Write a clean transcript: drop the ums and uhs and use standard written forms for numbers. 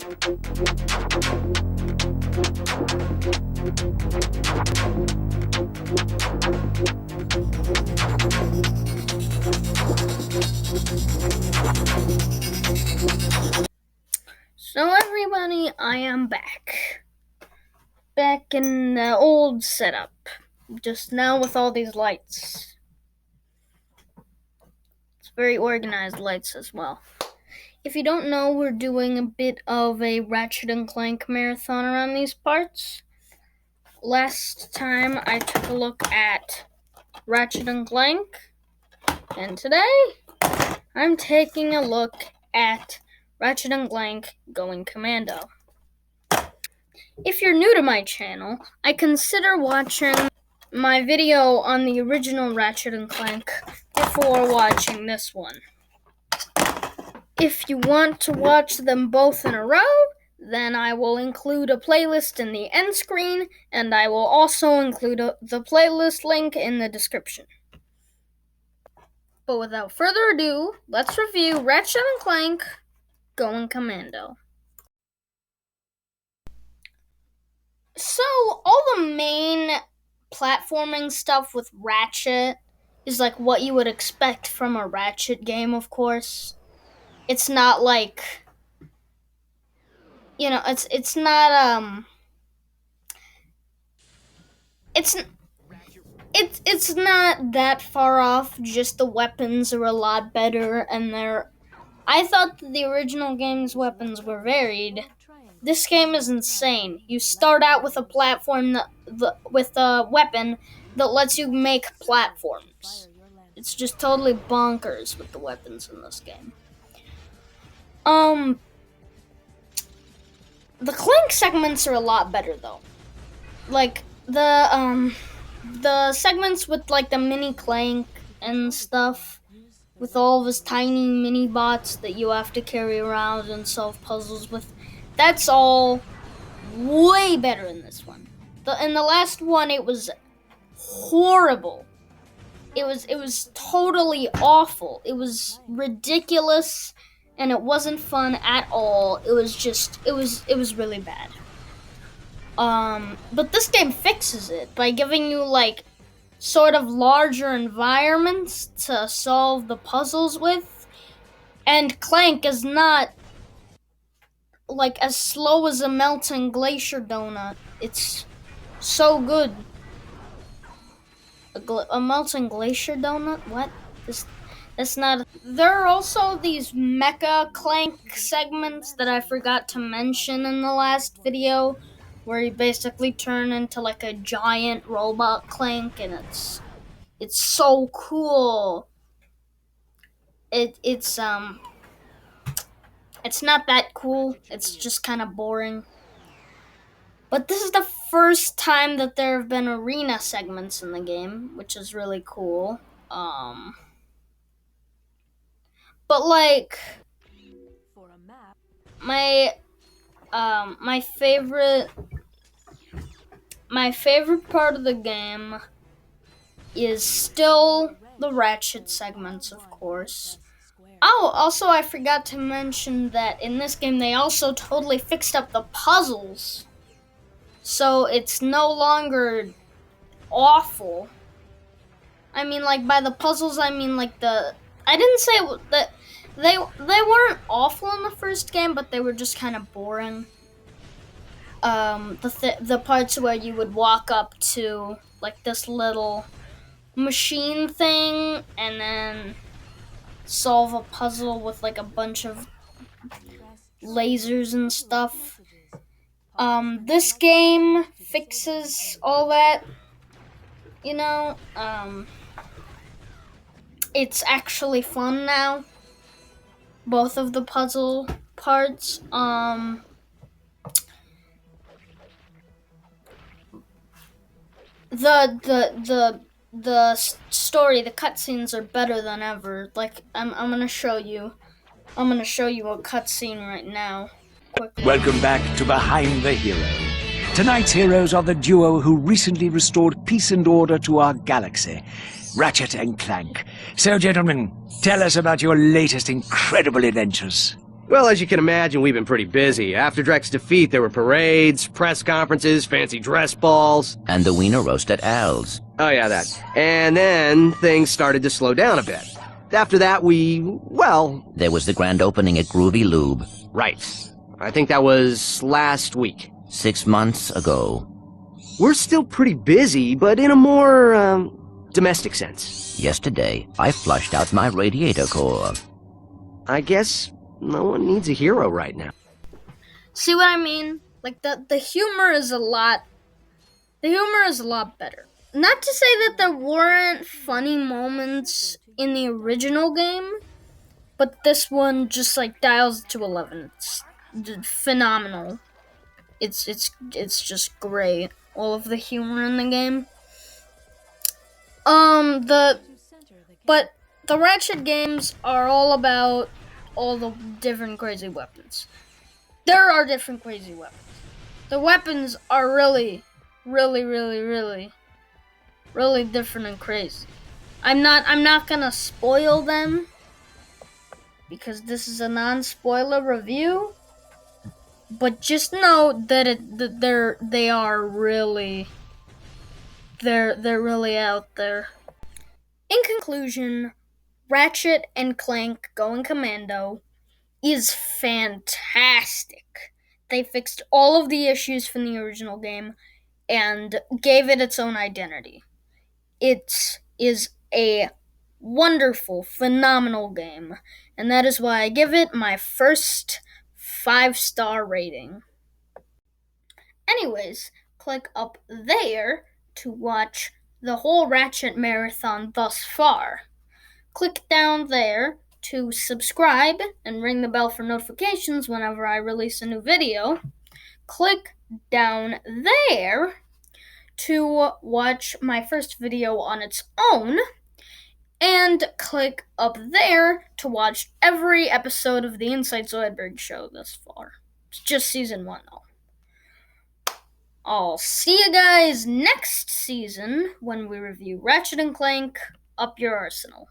So everybody, I am back. Back in the old setup. Just now with all these lights. It's very organized lights as well. If you don't know, we're doing a bit of a Ratchet and Clank marathon around these parts. Last time I took a look at Ratchet and Clank, and today I'm taking a look at Ratchet and Clank Going Commando. If you're new to my channel, I consider watching my video on the original Ratchet and Clank before watching this one. If you want to watch them both in a row, then I will include a playlist in the end screen, and I will also include the playlist link in the description. But without further ado, let's review Ratchet and Clank Going Commando. So, all the main platforming stuff with Ratchet is like what you would expect from a Ratchet game, of course. It's not like, you know, it's not it's not that far off. Just the weapons are a lot better, and I thought that the original game's weapons were varied. This game is insane. You start out with a platform with a weapon that lets you make platforms. It's just totally bonkers with the weapons in this game. The Clank segments are a lot better though. Like the segments with like the mini Clank and stuff, with all of his tiny mini bots that you have to carry around and solve puzzles with. That's all way better in this one. In the last one, it was horrible. It was totally awful. It was ridiculous, and it wasn't fun at all. It was really bad. But this game fixes it by giving you like sort of larger environments to solve the puzzles with, and Clank is not like as slow as a melting glacier donut. It's so good. A melting glacier donut? What? That's not. There are also these Mecha Clank segments that I forgot to mention in the last video, where you basically turn into like a giant robot Clank, and it's so cool. It's not that cool. It's just kind of boring. But this is the first time that there have been arena segments in the game, which is really cool. But like my favorite part of the game is still the Ratchet segments, of course. Oh, also I forgot to mention that in this game they also totally fixed up the puzzles. So it's no longer awful. I mean, like, by the puzzles, I mean, like, I didn't say that they weren't awful in the first game, but they were just kind of boring. The parts where you would walk up to, like, this little machine thing, and then solve a puzzle with, like, a bunch of lasers and stuff. This game fixes all that, you know. It's actually fun now. Both of the puzzle parts. The story, the cutscenes are better than ever. Like, I'm gonna show you a cutscene right now. Quickly. Welcome back to Behind the Hero. Tonight's heroes are the duo who recently restored peace and order to our galaxy, Ratchet and Clank. So, gentlemen, tell us about your latest incredible adventures. Well, as you can imagine, we've been pretty busy. After Drek's defeat, there were parades, press conferences, fancy dress balls. And the wiener roast at Al's. Oh yeah, that. And then things started to slow down a bit. After that, There was the grand opening at Groovy Lube. Right. I think that was last week. 6 months ago. We're still pretty busy, but in a more, domestic sense. Yesterday, I flushed out my radiator core. I guess no one needs a hero right now. See what I mean? Like, the humor is a lot better. Not to say that there weren't funny moments in the original game, but this one just, like, dials it to 11. It's phenomenal. It's just great. All of the humor in the game. But the Ratchet games are all about all the different crazy weapons. There are different crazy weapons. The weapons are really, really, really, really, really different and crazy. I'm not gonna spoil them because this is a non-spoiler review. But just know that they're really out there. In conclusion, Ratchet and Clank Going Commando is fantastic. They fixed all of the issues from the original game and gave it its own identity. It is a wonderful, phenomenal game, and that is why I give it my first 5-star rating. Anyways, click up there to watch the whole Ratchet marathon thus far. Click down there to subscribe and ring the bell for notifications whenever I release a new video. Click down there to watch my first video on its own. And click up there to watch every episode of the Inside Zoidberg show thus far. It's just season 1 though. I'll see you guys next season when we review Ratchet and Clank Up Your Arsenal.